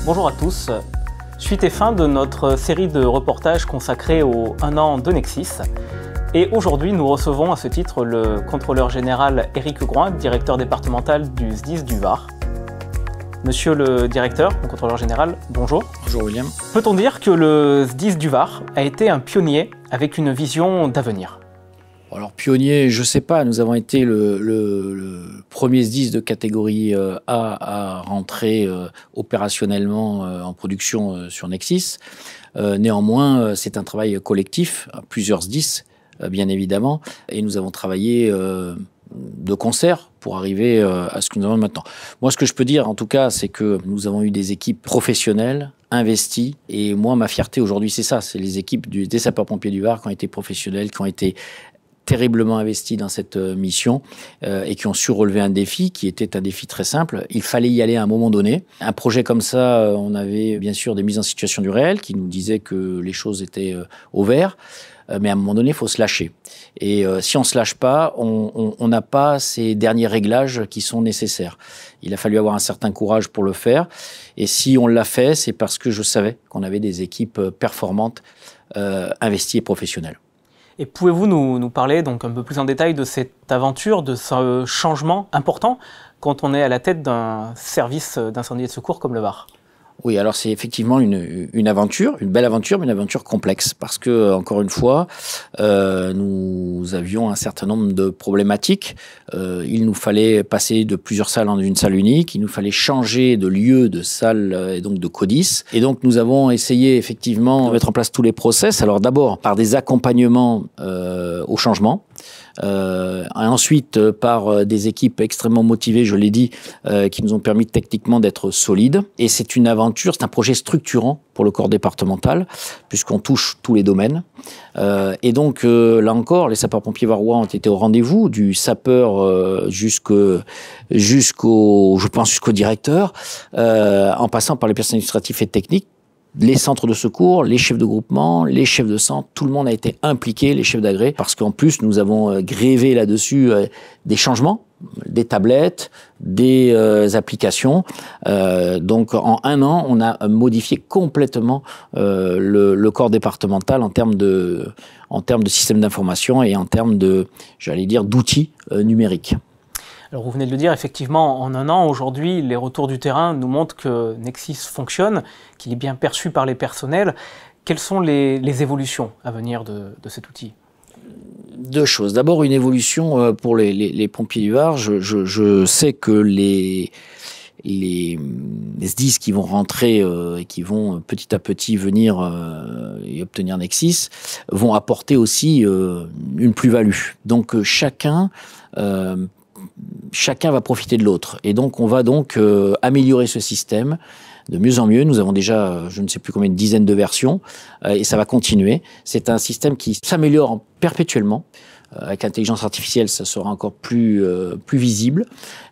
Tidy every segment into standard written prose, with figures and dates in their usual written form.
Bonjour à tous. Suite et fin de notre série de reportages consacrés au 1 an de Nexsys. Et aujourd'hui, nous recevons à ce titre le contrôleur général Éric Groin, directeur départemental du SDIS du Var. Monsieur le directeur, le contrôleur général, bonjour. Bonjour William. Peut-on dire que le SDIS du Var a été un pionnier avec une vision d'avenir ? Alors pionnier, je ne sais pas, nous avons été le premier SDIS de catégorie A à rentrer opérationnellement en production sur Nexsys. Néanmoins, c'est un travail collectif, plusieurs SDIS bien évidemment, et nous avons travaillé de concert pour arriver à ce que nous avons maintenant. Moi, ce que je peux dire, en tout cas, c'est que nous avons eu des équipes professionnelles, investies, et moi, ma fierté aujourd'hui, c'est ça, c'est les équipes des sapeurs-pompiers du Var qui ont été professionnelles, qui ont été terriblement investis dans cette mission et qui ont su relever un défi qui était un défi très simple. Il fallait y aller à un moment donné. Un projet comme ça, on avait bien sûr des mises en situation du réel qui nous disaient que les choses étaient au vert. Mais à un moment donné, il faut se lâcher. Et si on ne se lâche pas, on n'a pas ces derniers réglages qui sont nécessaires. Il a fallu avoir un certain courage pour le faire. Et si on l'a fait, c'est parce que je savais qu'on avait des équipes performantes, investies et professionnelles. Et pouvez-vous nous parler donc un peu plus en détail de cette aventure, de ce changement important quand on est à la tête d'un service d'incendie et de secours comme le Var ? Oui, alors c'est effectivement une aventure, une belle aventure, mais une aventure complexe parce que, encore une fois, nous avions un certain nombre de problématiques. Il nous fallait passer de plusieurs salles en une salle unique, il nous fallait changer de lieu, de salle et donc de CODIS. Et donc nous avons essayé effectivement de mettre en place tous les process. Alors d'abord par des accompagnements au changement. Ensuite par des équipes extrêmement motivées, je l'ai dit, qui nous ont permis techniquement d'être solides. Et c'est une aventure, c'est un projet structurant pour le corps départemental, puisqu'on touche tous les domaines. Et donc là encore, les sapeurs-pompiers varois ont été au rendez-vous, du sapeur jusqu'au directeur, en passant par les personnels administratifs et techniques, les centres de secours, les chefs de groupement, les chefs de centre, tout le monde a été impliqué, les chefs d'agré, parce qu'en plus, nous avons grévé là-dessus des changements, des tablettes, des applications. Donc, en 1 an, on a modifié complètement le corps départemental en termes de système d'information et en termes de, j'allais dire, d'outils numériques. Alors vous venez de le dire, effectivement, en 1 an, aujourd'hui, les retours du terrain nous montrent que Nexsys fonctionne, qu'il est bien perçu par les personnels. Quelles sont les évolutions à venir de cet outil ? 2 choses. D'abord, une évolution pour les pompiers du Var. Je sais que les SDIS qui vont rentrer et qui vont petit à petit venir et obtenir Nexsys vont apporter aussi une plus-value. Donc chacun va profiter de l'autre. Et donc, on va donc améliorer ce système de mieux en mieux. Nous avons déjà, je ne sais plus combien de dizaines de versions, et ça va continuer. C'est un système qui s'améliore perpétuellement. Avec l'intelligence artificielle, ça sera encore plus visible.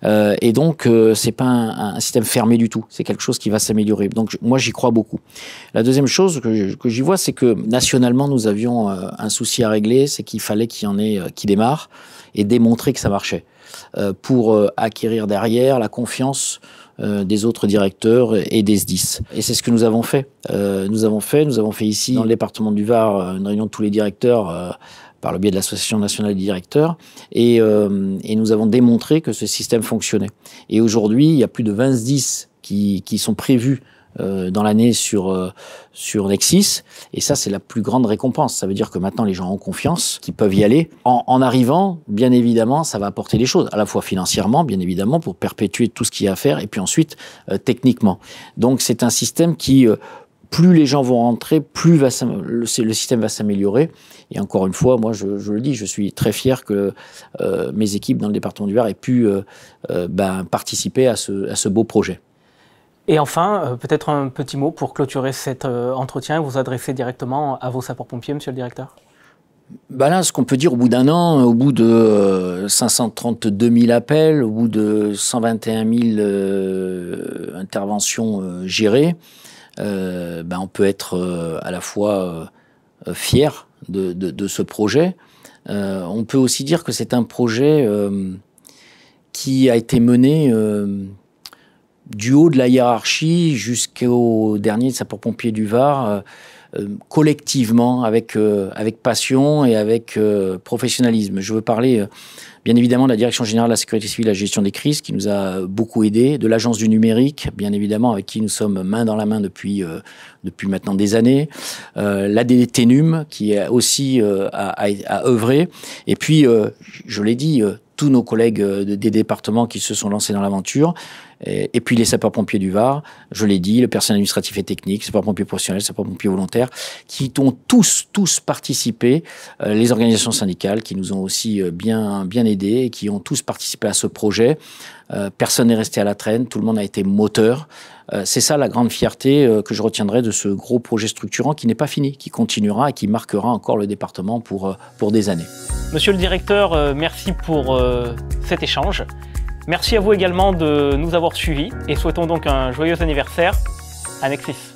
Et donc, c'est pas un système fermé du tout. C'est quelque chose qui va s'améliorer. Donc, moi, j'y crois beaucoup. La deuxième chose que j'y vois, c'est que nationalement, nous avions un souci à régler, c'est qu'il fallait qu'il y en ait qui démarrent et démontrer que ça marchait. Pour acquérir derrière la confiance des autres directeurs et des SDIS. Et c'est ce que nous avons fait. Nous avons fait ici, dans le département du Var, une réunion de tous les directeurs par le biais de l'Association nationale des directeurs, et nous avons démontré que ce système fonctionnait. Et aujourd'hui, il y a plus de 20 SDIS qui sont prévus dans l'année sur Nexsys, et ça c'est la plus grande récompense. Ça veut dire que maintenant les gens ont confiance, qu'ils peuvent y aller. En arrivant, bien évidemment, ça va apporter des choses, à la fois financièrement, bien évidemment, pour perpétuer tout ce qu'il y a à faire, et puis ensuite techniquement. Donc c'est un système qui, plus les gens vont rentrer, plus le système va s'améliorer. Et encore une fois, moi je le dis, je suis très fier que mes équipes dans le département du Var aient pu participer à ce beau projet. Et enfin, peut-être un petit mot pour clôturer cet entretien, vous adresser directement à vos sapeurs-pompiers, monsieur le directeur ? Là, ce qu'on peut dire au bout d'1 an, au bout de 532 000 appels, au bout de 121 000 interventions gérées, on peut être à la fois fier de ce projet. On peut aussi dire que c'est un projet qui a été mené du haut de la hiérarchie jusqu'au dernier sapeur-pompier du Var, collectivement, avec passion et avec professionnalisme. Je veux parler bien évidemment de la Direction Générale de la Sécurité Civile et de la Gestion des Crises, qui nous a beaucoup aidés, de l'Agence du Numérique, bien évidemment, avec qui nous sommes main dans la main depuis maintenant des années, l'ADTNUM, qui a aussi a œuvré, et puis, je l'ai dit, tous nos collègues des départements qui se sont lancés dans l'aventure, et puis les sapeurs-pompiers du Var, je l'ai dit, le personnel administratif et technique, sapeurs-pompiers professionnels, sapeurs-pompiers volontaires, qui ont tous participé, les organisations syndicales qui nous ont aussi bien aidés et qui ont tous participé à ce projet. Personne n'est resté à la traîne, tout le monde a été moteur. C'est ça la grande fierté que je retiendrai de ce gros projet structurant qui n'est pas fini, qui continuera et qui marquera encore le département pour des années. Monsieur le directeur, merci pour cet échange. Merci à vous également de nous avoir suivis et souhaitons donc un joyeux anniversaire à Nexis.